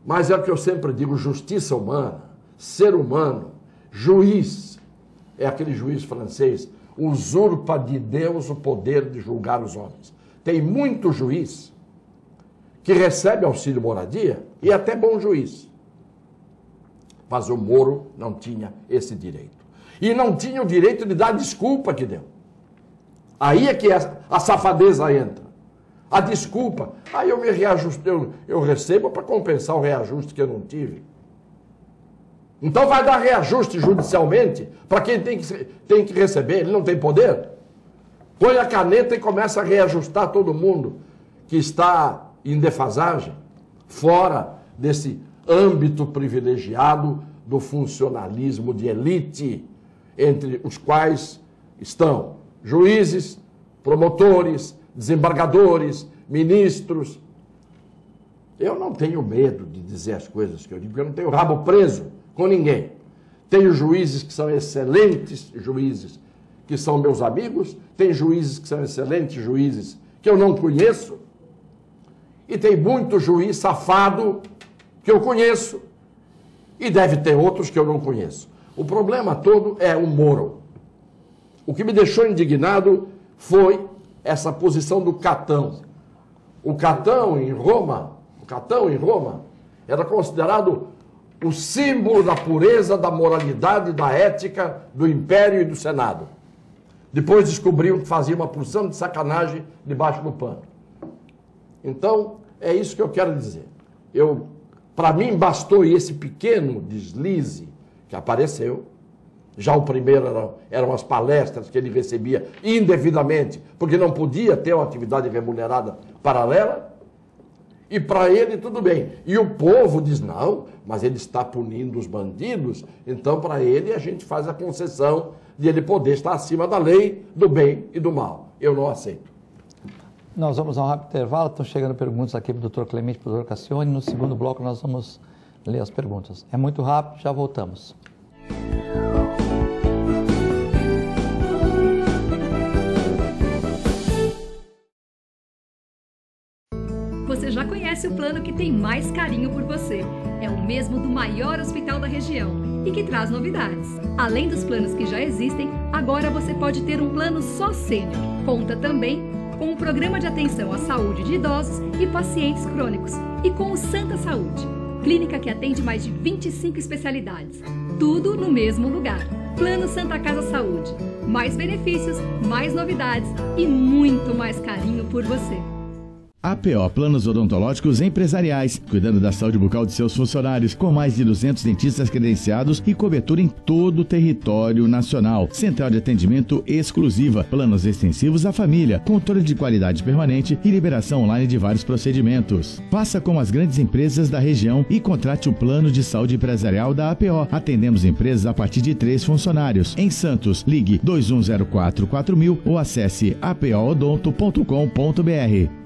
mas é o que eu sempre digo, justiça humana, ser humano, juiz, é aquele juiz francês, usurpa de Deus o poder de julgar os homens. Tem muito juiz que recebe auxílio moradia e até bom juiz. Mas o Moro não tinha esse direito. E não tinha o direito de dar desculpa que deu. Aí é que a safadeza entra. A desculpa. Aí eu me reajustei, eu recebo para compensar o reajuste que eu não tive. Então vai dar reajuste judicialmente para quem tem que receber, ele não tem poder. Põe a caneta e começa a reajustar todo mundo que está em defasagem, fora desse âmbito privilegiado do funcionalismo de elite, entre os quais estão juízes, promotores, desembargadores, ministros. Eu não tenho medo de dizer as coisas que eu digo, porque eu não tenho rabo preso com ninguém. Tenho juízes que são excelentes juízes, que são meus amigos, tem juízes que são excelentes juízes que eu não conheço, e tem muito juiz safado que eu conheço, e deve ter outros que eu não conheço. O problema todo é o Moro. O que me deixou indignado foi essa posição do Catão. O Catão em Roma era considerado o símbolo da pureza, da moralidade, da ética do Império e do Senado. Depois descobriram que fazia uma porção de sacanagem debaixo do pano. Então, é isso que eu quero dizer. Para mim, bastou esse pequeno deslize que apareceu. Já o primeiro eram as palestras que ele recebia indevidamente, porque não podia ter uma atividade remunerada paralela. E para ele tudo bem. E o povo diz, não, mas ele está punindo os bandidos, então para ele a gente faz a concessão de ele poder estar acima da lei, do bem e do mal. Eu não aceito. Nós vamos a um rápido intervalo, estão chegando perguntas aqui para o Dr. Clemente e para o Dr. Cassione. No segundo bloco nós vamos ler as perguntas. É muito rápido, já voltamos. Você já conhece o plano que tem mais carinho por você. É o mesmo do maior hospital da região e que traz novidades. Além dos planos que já existem, agora você pode ter um plano só sênior. Conta também com o Programa de Atenção à Saúde de Idosos e Pacientes Crônicos e com o Santa Saúde, clínica que atende mais de 25 especialidades. Tudo no mesmo lugar. Plano Santa Casa Saúde. Mais benefícios, mais novidades e muito mais carinho por você. APO Planos Odontológicos Empresariais, cuidando da saúde bucal de seus funcionários, com mais de 200 dentistas credenciados e cobertura em todo o território nacional. Central de atendimento exclusiva, planos extensivos à família, controle de qualidade permanente e liberação online de vários procedimentos. Faça como as grandes empresas da região e contrate o plano de saúde empresarial da APO. Atendemos empresas a partir de 3 funcionários. Em Santos, ligue 2104-4000 ou acesse apoodonto.com.br.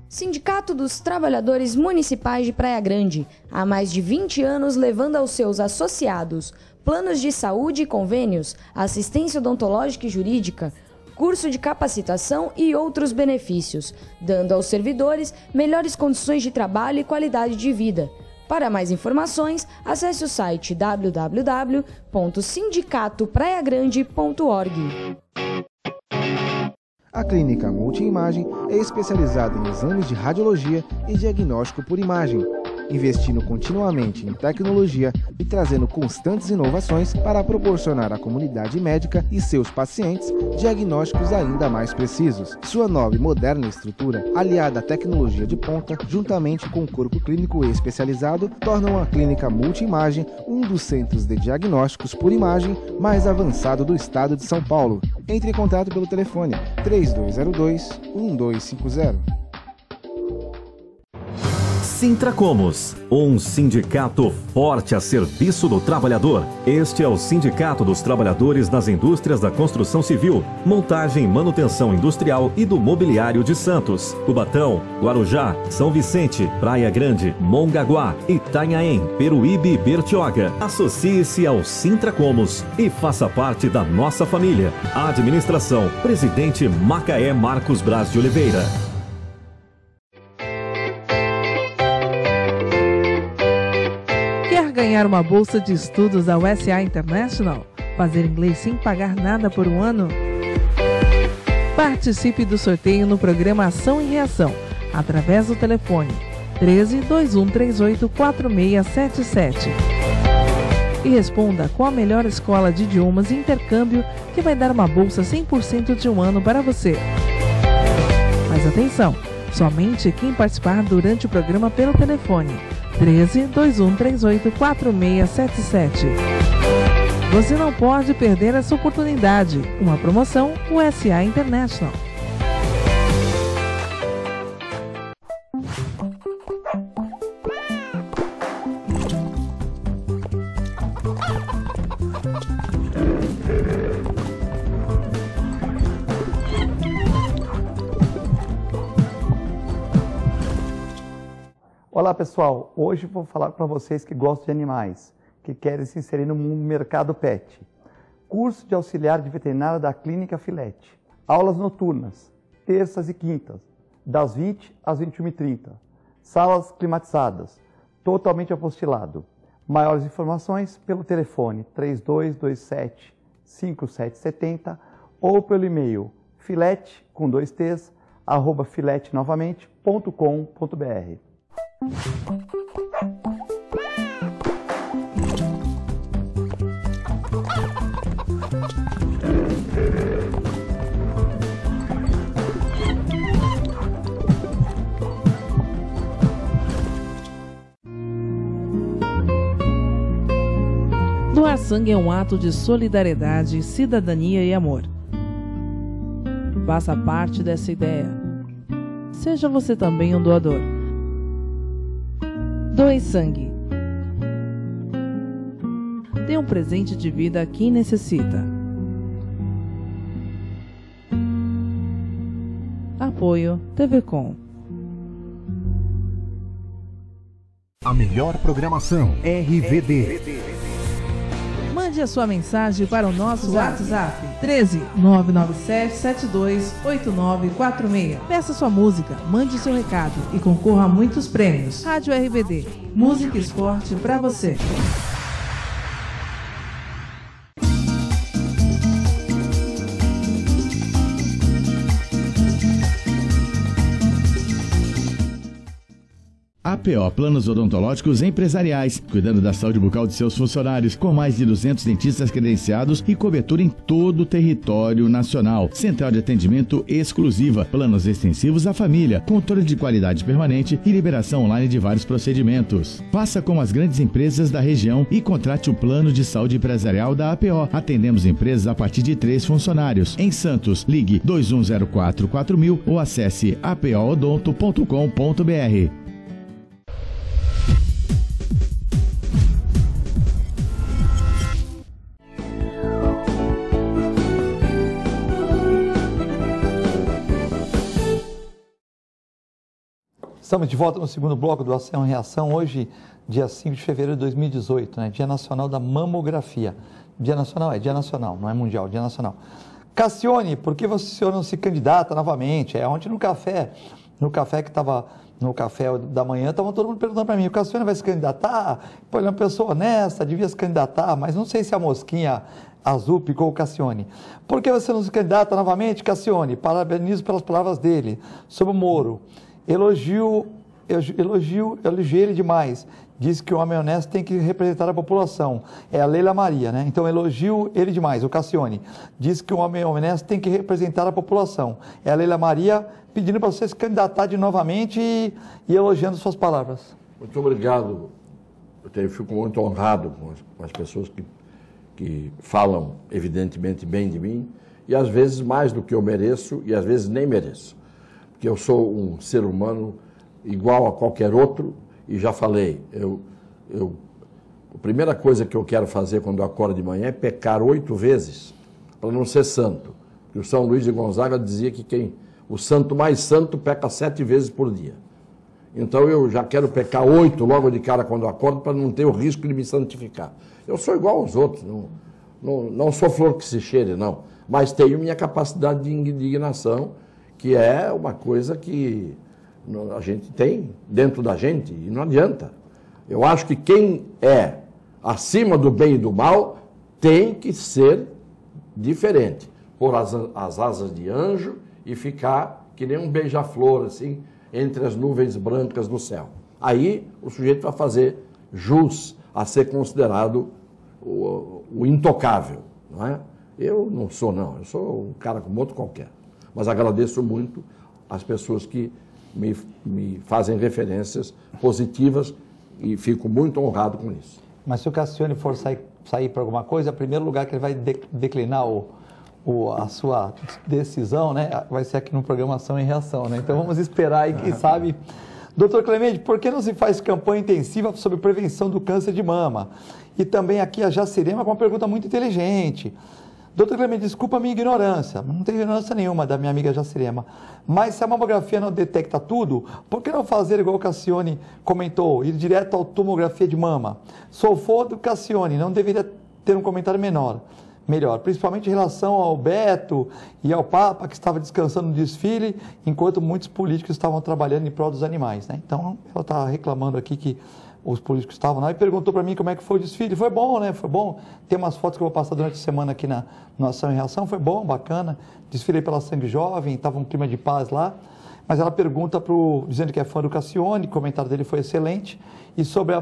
Sindicato dos Trabalhadores Municipais de Praia Grande, há mais de 20 anos levando aos seus associados planos de saúde e convênios, assistência odontológica e jurídica, curso de capacitação e outros benefícios, dando aos servidores melhores condições de trabalho e qualidade de vida. Para mais informações, acesse o site www.sindicatopraiagrande.org. A Clínica Multiimagem é especializada em exames de radiologia e diagnóstico por imagem, investindo continuamente em tecnologia e trazendo constantes inovações para proporcionar à comunidade médica e seus pacientes diagnósticos ainda mais precisos. Sua nova e moderna estrutura, aliada à tecnologia de ponta, juntamente com o corpo clínico especializado, tornam a Clínica Multiimagem um dos centros de diagnósticos por imagem mais avançado do estado de São Paulo. Entre em contato pelo telefone 3202-1250. Sintracomos, um sindicato forte a serviço do trabalhador. Este é o Sindicato dos Trabalhadores nas Indústrias da Construção Civil, Montagem e Manutenção Industrial e do Mobiliário de Santos, Cubatão, Guarujá, São Vicente, Praia Grande, Mongaguá, Itanhaém, Peruíbe e Bertioga. Associe-se ao Sintracomos e faça parte da nossa família. Administração, Presidente Macaé Marcos Braz de Oliveira. Ganhar uma bolsa de estudos da USA International? Fazer inglês sem pagar nada por um ano? Participe do sorteio no programa Ação e Reação, através do telefone 13-2138-4677. E responda qual a melhor escola de idiomas e intercâmbio que vai dar uma bolsa 100% de um ano para você. Mas atenção, somente quem participar durante o programa pelo telefone 13-2138-4677. Você não pode perder essa oportunidade. Uma promoção USA International. Olá pessoal, hoje vou falar para vocês que gostam de animais, que querem se inserir no mercado pet. Curso de auxiliar de veterinário da Clínica Filete. Aulas noturnas, terças e quintas, das 20 às 21h30. Salas climatizadas, totalmente apostilado. Maiores informações pelo telefone 5770 ou pelo e-mail filete, com 2 T's, @filetenovamente.com.br. Doar sangue é um ato de solidariedade, cidadania e amor. Faça parte dessa ideia. Seja você também um doador. Doe sangue. Dê um presente de vida a quem necessita. Apoio TV Com. A melhor programação RVD. Mande a sua mensagem para o nosso WhatsApp 13 997 72 8946. Peça sua música, mande seu recado e concorra a muitos prêmios. Rádio RBD, música e esporte para você. APO Planos Odontológicos Empresariais, cuidando da saúde bucal de seus funcionários, com mais de 200 dentistas credenciados e cobertura em todo o território nacional. Central de atendimento exclusiva, planos extensivos à família, controle de qualidade permanente e liberação online de vários procedimentos. Faça como as grandes empresas da região e contrate o plano de saúde empresarial da APO. Atendemos empresas a partir de 3 funcionários. Em Santos, ligue 2104 4000 ou acesse apoodonto.com.br. Estamos de volta no segundo bloco do Ação e Reação, hoje, dia 5 de fevereiro de 2018, né? Dia Nacional da Mamografia. Dia nacional, não é mundial, dia nacional. Cassione, por que o senhor não se candidata novamente? Ontem no café que estava no café da manhã, estavam todo mundo perguntando para mim, o Cassione vai se candidatar? Pô, ele é uma pessoa honesta, devia se candidatar, mas não sei se a mosquinha azul picou o Cassione. Por que você não se candidata novamente, Cassione? Parabenizo pelas palavras dele sobre o Moro. Elogiei ele demais. Diz que o homem honesto tem que representar a população. É a Leila Maria, né? Então, elogio ele demais, o Cassione. Diz que o homem honesto tem que representar a população. É a Leila Maria pedindo para você se candidatar de novamente e elogiando suas palavras. Muito obrigado. Eu fico muito honrado com as pessoas que falam, evidentemente, bem de mim, e às vezes mais do que eu mereço, e às vezes nem mereço. Porque eu sou um ser humano igual a qualquer outro, e já falei, a primeira coisa que eu quero fazer quando eu acordo de manhã é pecar 8 vezes, para não ser santo. Porque o São Luís de Gonzaga dizia que o santo mais santo peca 7 vezes por dia. Então eu já quero pecar 8 logo de cara quando eu acordo, para não ter o risco de me santificar. Eu sou igual aos outros, não sou flor que se cheire, não. Mas tenho minha capacidade de indignação, que é uma coisa que a gente tem dentro da gente e não adianta. Eu acho que quem é acima do bem e do mal tem que ser diferente, pôr as asas de anjo e ficar que nem um beija-flor assim entre as nuvens brancas do céu. Aí o sujeito vai fazer jus a ser considerado o intocável, não é? Eu não sou, não. Eu sou um cara como outro qualquer. Mas agradeço muito as pessoas que me fazem referências positivas e fico muito honrado com isso. Mas se o Cassione for sair para alguma coisa, o primeiro lugar que ele vai declinar a sua decisão, né, vai ser aqui no programa Ação e Reação, né? Então vamos esperar e quem sabe... Doutor Clemente, por que não se faz campanha intensiva sobre prevenção do câncer de mama? E também aqui a Jacirema com uma pergunta muito inteligente. Doutor Clemente, desculpa a minha ignorância, não tenho ignorância nenhuma da minha amiga Jacirema, mas se a mamografia não detecta tudo, por que não fazer igual o Cassione comentou, ir direto à tomografia de mama? Sou fã do Cassione, não deveria ter um comentário melhor, principalmente em relação ao Beto e ao Papa, que estava descansando no desfile, enquanto muitos políticos estavam trabalhando em prol dos animais, né? Então, ela está reclamando aqui que os políticos estavam lá, e perguntou para mim como é que foi o desfile. Foi bom, né? Foi bom. Tem umas fotos que eu vou passar durante a semana aqui no Ação e Reação. Foi bom, bacana. Desfilei pela Sangue Jovem, estava um clima de paz lá. Mas ela pergunta, dizendo que é fã do Cassione, o comentário dele foi excelente. E sobre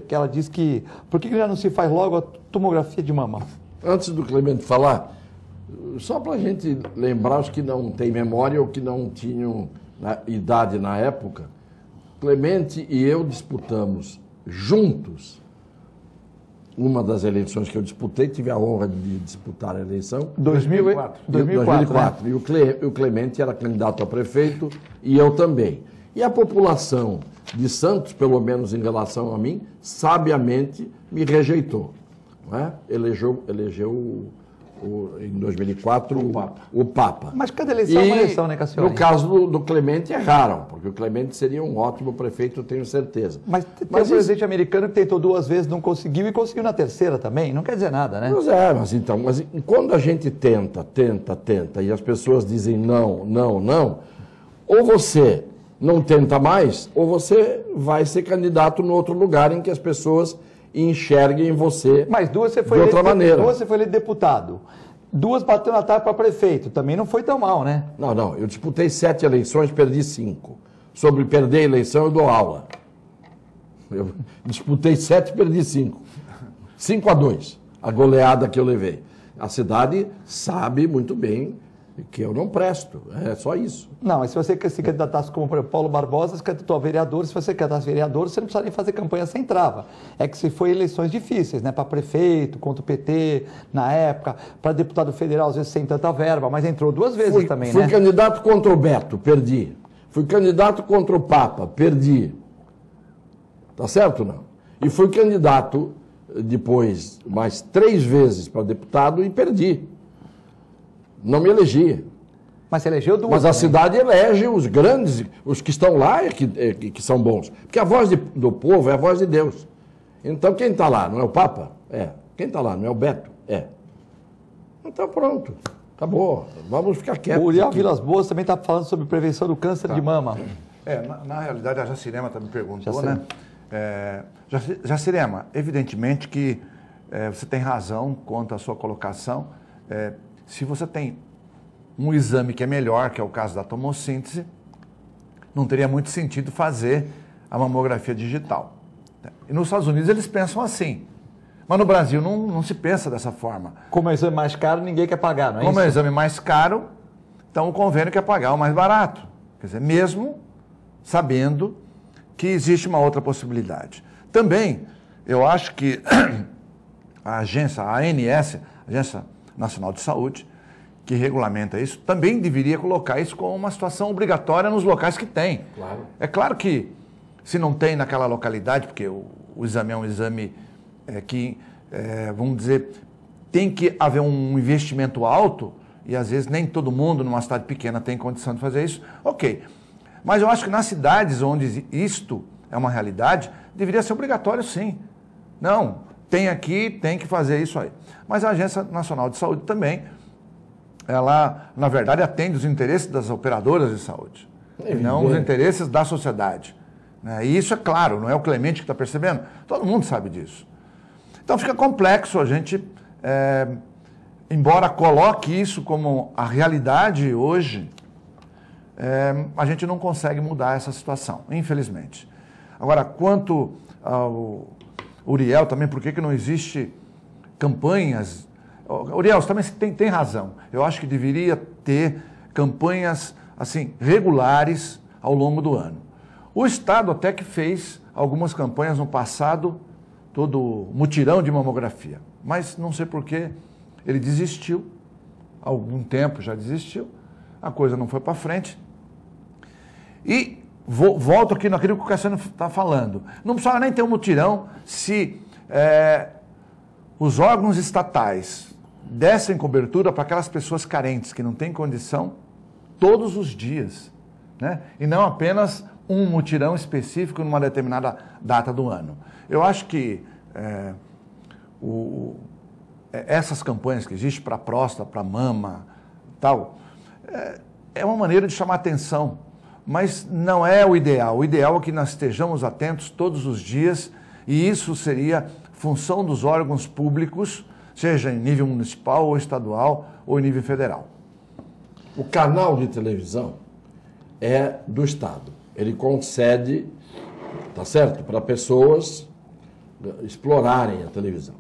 que ela diz que, por que já não se faz logo a tomografia de mama? Antes do Clemente falar, só para a gente lembrar os que não têm memória ou que não tinham idade na época, Clemente e eu disputamos juntos uma das eleições que eu disputei, tive a honra de disputar a eleição. 2004. 2004. Né? E o Clemente era candidato a prefeito e eu também. E a população de Santos, pelo menos em relação a mim, sabiamente me rejeitou. Não é? Elegeu em 2004 o Papa. Mas cada eleição é uma eleição, né, Cassione? No caso do Clemente, erraram, porque o Clemente seria um ótimo prefeito, eu tenho certeza. Mas tem um presidente americano que tentou 2 vezes, não conseguiu, e conseguiu na terceira também. Não quer dizer nada, né? Mas quando a gente tenta, e as pessoas dizem não, ou você não tenta mais, ou você vai ser candidato no outro lugar em que as pessoas enxerguem você. Mas 2 você foi de outra maneira. 2 você foi eleito deputado. 2 bateu na trave para prefeito. Também não foi tão mal, né? Não. Eu disputei 7 eleições, perdi 5. Sobre perder a eleição, eu dou aula. Eu disputei 7 e perdi 5. 5-2, a goleada que eu levei. A cidade sabe muito bem que eu não presto, é só isso. Não, mas se você se candidatasse como Paulo Barbosa, se candidatou a vereador, se você candidatasse a vereador, você não precisa nem fazer campanha sem trava. É que se foi eleições difíceis, né? Para prefeito, contra o PT, na época, para deputado federal, às vezes sem tanta verba, mas entrou 2 vezes também, né? Fui candidato contra o Beto, perdi. Fui candidato contra o Papa, perdi. Tá certo, não? E fui candidato depois mais 3 vezes para deputado e perdi. Não me elegia. Mas você elegeu 2. Mas a cidade elege os grandes, os que estão lá que são bons. Porque a voz do povo é a voz de Deus. Então quem está lá, não é o Papa? É. Quem está lá, não é o Beto? É. Então pronto, acabou. Vamos ficar quietos. O Uriel Vilas Boas também está falando sobre prevenção do câncer de mama. Na realidade, a Jacirema também perguntou, né? Jacirema, evidentemente que você tem razão quanto à sua colocação. Se você tem um exame que é melhor, que é o caso da tomossíntese, não teria muito sentido fazer a mamografia digital. E nos Estados Unidos eles pensam assim, mas no Brasil não se pensa dessa forma. Como é um exame mais caro, ninguém quer pagar, não é isso? Como é um exame mais caro, então o convênio quer pagar o mais barato. Quer dizer, mesmo sabendo que existe uma outra possibilidade. Também, eu acho que a agência, a ANS, Agência Nacional de Saúde, que regulamenta isso, também deveria colocar isso como uma situação obrigatória nos locais que tem. Claro. É claro que se não tem naquela localidade, porque o exame é um exame que, vamos dizer, tem que haver um investimento alto, e às vezes nem todo mundo numa cidade pequena tem condição de fazer isso, ok. Mas eu acho que nas cidades onde isto é uma realidade, deveria ser obrigatório sim. Não, tem aqui, tem que fazer isso aí. Mas a Agência Nacional de Saúde também, ela, na verdade, atende os interesses das operadoras de saúde, e não os interesses da sociedade. Né? E isso é claro, não é o Clemente que está percebendo, todo mundo sabe disso. Então fica complexo a gente, embora coloque isso como a realidade hoje, a gente não consegue mudar essa situação, infelizmente. Agora, quanto ao Uriel também, por que não existe campanhas? Uriel, você também tem razão. Eu acho que deveria ter campanhas assim regulares ao longo do ano. O Estado até que fez algumas campanhas no passado, todo mutirão de mamografia, mas não sei por que ele desistiu, há algum tempo já desistiu, a coisa não foi para frente. E volto aqui naquilo que o Cassiano está falando. Não precisa nem ter um mutirão se os órgãos estatais dessem cobertura para aquelas pessoas carentes que não têm condição todos os dias, né? E não apenas um mutirão específico numa determinada data do ano. Eu acho que essas campanhas que existem para próstata, para mama, tal, é uma maneira de chamar atenção. mas não é o ideal. O ideal é que nós estejamos atentos todos os dias, e isso seria função dos órgãos públicos, seja em nível municipal ou estadual ou em nível federal. O canal de televisão é do Estado. Ele concede, tá certo, para pessoas explorarem a televisão.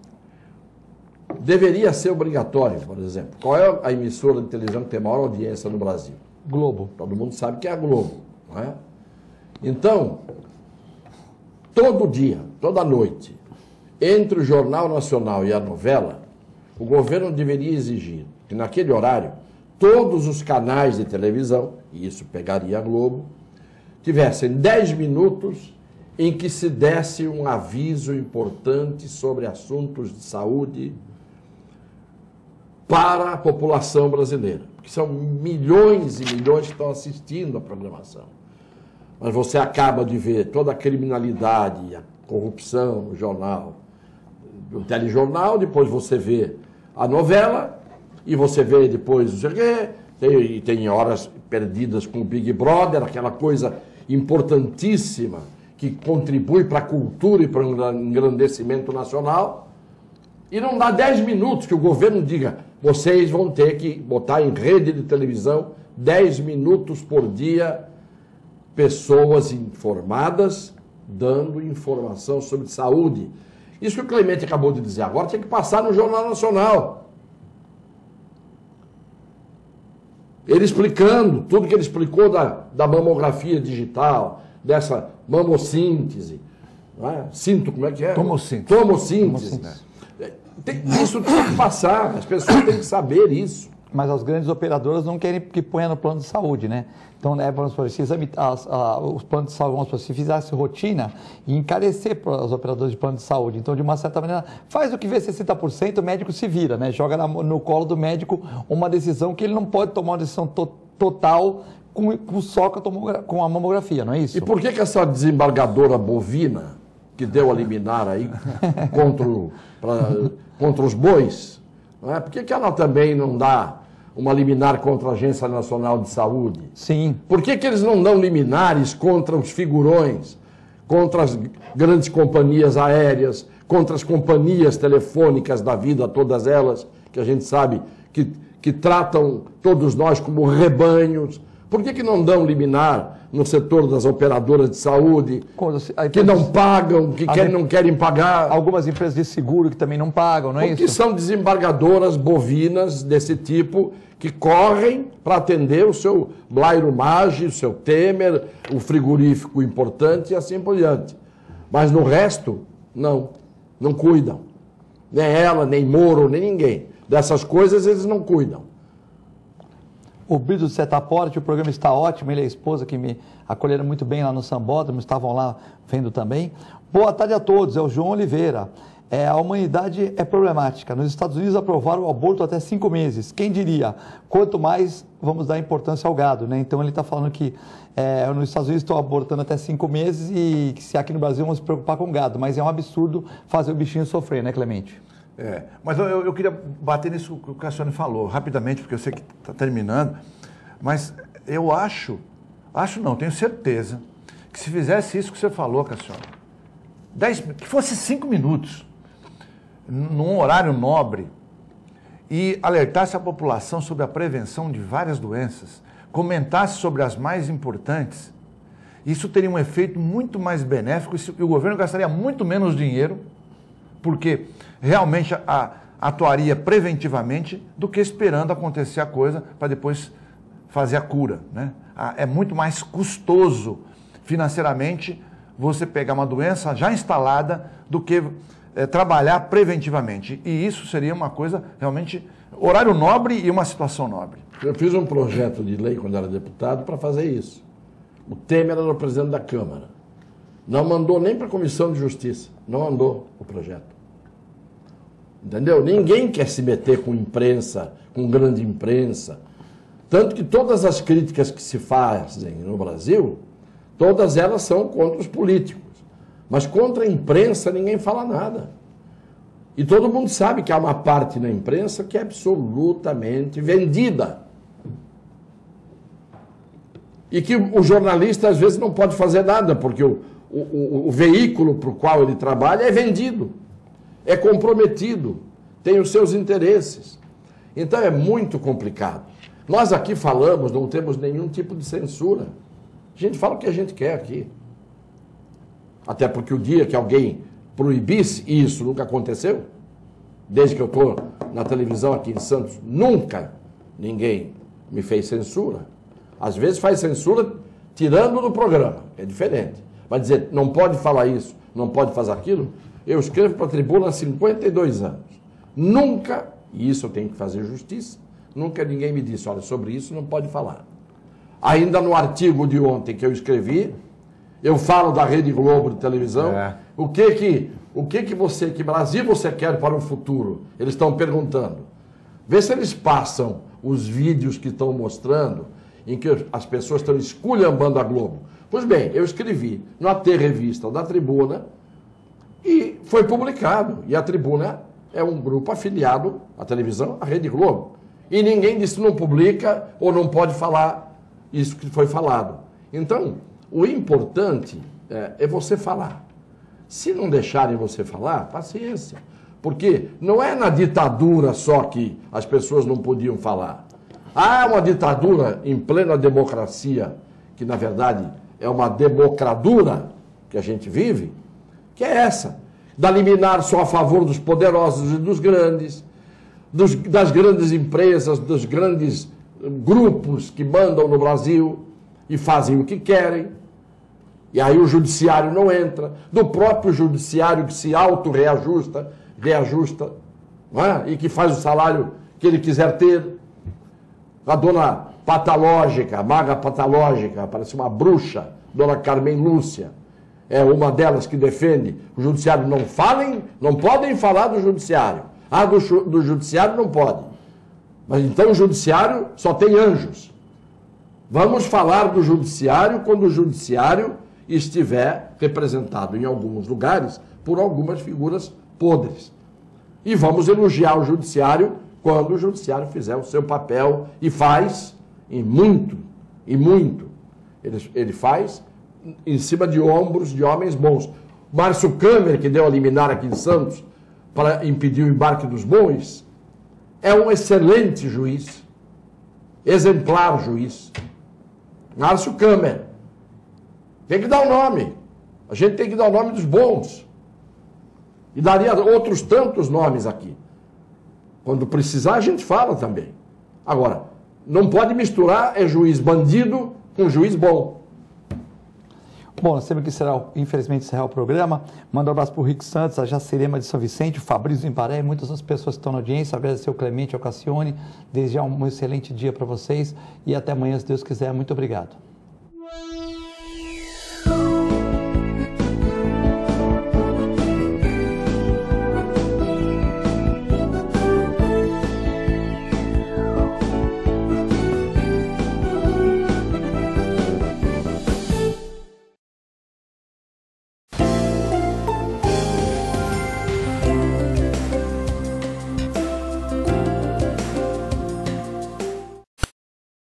Deveria ser obrigatório, por exemplo. Qual é a emissora de televisão que tem maior audiência no Brasil? Globo. Todo mundo sabe que é a Globo, não é? Então, todo dia, toda noite, entre o Jornal Nacional e a novela, o governo deveria exigir que naquele horário todos os canais de televisão, e isso pegaria a Globo, tivessem 10 minutos em que se desse um aviso importante sobre assuntos de saúde para a população brasileira. Porque são milhões e milhões que estão assistindo a programação. Mas você acaba de ver toda a criminalidade e a corrupção no jornal, no telejornal, depois você vê a novela, e você vê depois não sei o quê, tem horas perdidas com o Big Brother, aquela coisa importantíssima que contribui para a cultura e para o engrandecimento nacional, e não dá 10 minutos que o governo diga, vocês vão ter que botar em rede de televisão 10 minutos por dia, pessoas informadas, dando informação sobre saúde. Isso que o Clemente acabou de dizer agora tinha que passar no Jornal Nacional. Ele explicando tudo que ele explicou da mamografia digital, dessa mamossíntese, não é? Como é que é? Tomossíntese. Isso tem que passar, as pessoas têm que saber isso. Mas as grandes operadoras não querem que ponha no plano de saúde, né? Então, né, vamos supor, os planos de saúde, vamos supor, se fizesse rotina e encarecer para os operadores de plano de saúde. Então, de uma certa maneira, faz o que vê 60%, o médico se vira, né? Joga no colo do médico uma decisão que ele não pode tomar uma decisão total só com a mamografia, não é isso? E por que essa desembargadora bovina, que deu a liminar aí contra os bois, não é? Por que ela também não dá uma liminar contra a Agência Nacional de Saúde? Sim. Por que eles não dão liminares contra os figurões, contra as grandes companhias aéreas, contra as companhias telefônicas da vida, todas elas, que a gente sabe que tratam todos nós como rebanhos? Por que não dão liminar no setor das operadoras de saúde, que não pagam, que não querem pagar? Algumas empresas de seguro que também não pagam, não é isso? Porque são desembargadoras bovinas desse tipo que correm para atender o seu Blairo Maggi, o seu Temer, o frigorífico importante e assim por diante. Mas no resto, não cuidam. Nem ela, nem Moro, nem ninguém. Dessas coisas eles não cuidam. O Brito do Setaporte, o programa está ótimo, ele e a esposa que me acolheram muito bem lá no Sambódromo, estavam lá vendo também. Boa tarde a todos, é o João Oliveira. A humanidade é problemática. Nos Estados Unidos aprovaram o aborto até 5 meses. Quem diria? Quanto mais vamos dar importância ao gado, né? Então ele está falando que nos Estados Unidos estão abortando até 5 meses e que se aqui no Brasil vamos se preocupar com o gado. Mas é um absurdo fazer o bichinho sofrer, né, Clemente? Mas eu queria bater nisso que o Cassiano falou, rapidamente, porque eu sei que está terminando, mas eu tenho certeza, que se fizesse isso que você falou, Cassiano, que fosse 5 minutos, num horário nobre, e alertasse a população sobre a prevenção de várias doenças, comentasse sobre as mais importantes, isso teria um efeito muito mais benéfico e o governo gastaria muito menos dinheiro, porque realmente atuaria preventivamente do que esperando acontecer a coisa para depois fazer a cura, né? É muito mais custoso financeiramente você pegar uma doença já instalada do que trabalhar preventivamente. E isso seria uma coisa realmente, horário nobre e uma situação nobre. Eu fiz um projeto de lei quando era deputado para fazer isso. O Temer era o presidente da Câmara. Não mandou nem para a Comissão de Justiça. Não mandou o projeto. Entendeu? Ninguém quer se meter com imprensa, com grande imprensa. Tanto que todas as críticas que se fazem no Brasil, todas elas são contra os políticos. Mas contra a imprensa ninguém fala nada. E todo mundo sabe que há uma parte na imprensa que é absolutamente vendida. E que o jornalista, às vezes, não pode fazer nada, porque o veículo para o qual ele trabalha é vendido, é comprometido, tem os seus interesses. Então é muito complicado. Nós aqui falamos, não temos nenhum tipo de censura. A gente fala o que a gente quer aqui. Até porque o dia que alguém proibisse, e isso nunca aconteceu, desde que eu estou na televisão aqui em Santos, nunca ninguém me fez censura. Às vezes faz censura tirando do programa, é diferente. Vai dizer, não pode falar isso, não pode fazer aquilo. Eu escrevo para a tribuna há 52 anos. Nunca, e isso eu tenho que fazer justiça, nunca ninguém me disse, olha, sobre isso não pode falar. Ainda no artigo de ontem que eu escrevi, eu falo da Rede Globo de televisão, o que Brasil você quer para o futuro? Eles estão perguntando. Vê se eles passam os vídeos que estão mostrando em que as pessoas estão esculhambando a Globo. Pois bem, eu escrevi no AT Revista da Tribuna e foi publicado. E a Tribuna é um grupo afiliado à televisão, à Rede Globo. E ninguém disse não publica ou não pode falar isso que foi falado. Então, o importante é você falar. Se não deixarem você falar, paciência. Porque não é na ditadura só que as pessoas não podiam falar. Há uma ditadura em plena democracia, que na verdade é uma democradura que a gente vive, que é essa, da liminar só a favor dos poderosos e dos grandes, das grandes empresas, dos grandes grupos que mandam no Brasil e fazem o que querem. E aí o judiciário não entra, do próprio judiciário que se auto-reajusta, não é? E que faz o salário que ele quiser ter. A dona patológica, a maga patológica, parece uma bruxa, dona Carmen Lúcia, é uma delas que defende o judiciário. Não podem falar do judiciário. Ah, do judiciário não pode. Mas então o judiciário só tem anjos. Vamos falar do judiciário quando o judiciário estiver representado em alguns lugares por algumas figuras podres. E vamos elogiar o judiciário quando o judiciário fizer o seu papel, e faz, e muito. Ele faz em cima de ombros de homens bons. Márcio Câmara, que deu a liminar aqui em Santos para impedir o embarque dos bois, é um excelente juiz, exemplar juiz. Márcio Câmara. Tem que dar o nome. A gente tem que dar o nome dos bons. E daria outros tantos nomes aqui. Quando precisar, a gente fala também. Agora, não pode misturar juiz bandido com juiz bom. Bom, nós temos que infelizmente encerrar o programa. Manda um abraço para o Rick Santos, a Jacerema de São Vicente, o Fabrício Imparé, muitas das pessoas que estão na audiência. Agradecer ao Clemente, ao Cassione. Desejar um excelente dia para vocês e até amanhã, se Deus quiser. Muito obrigado.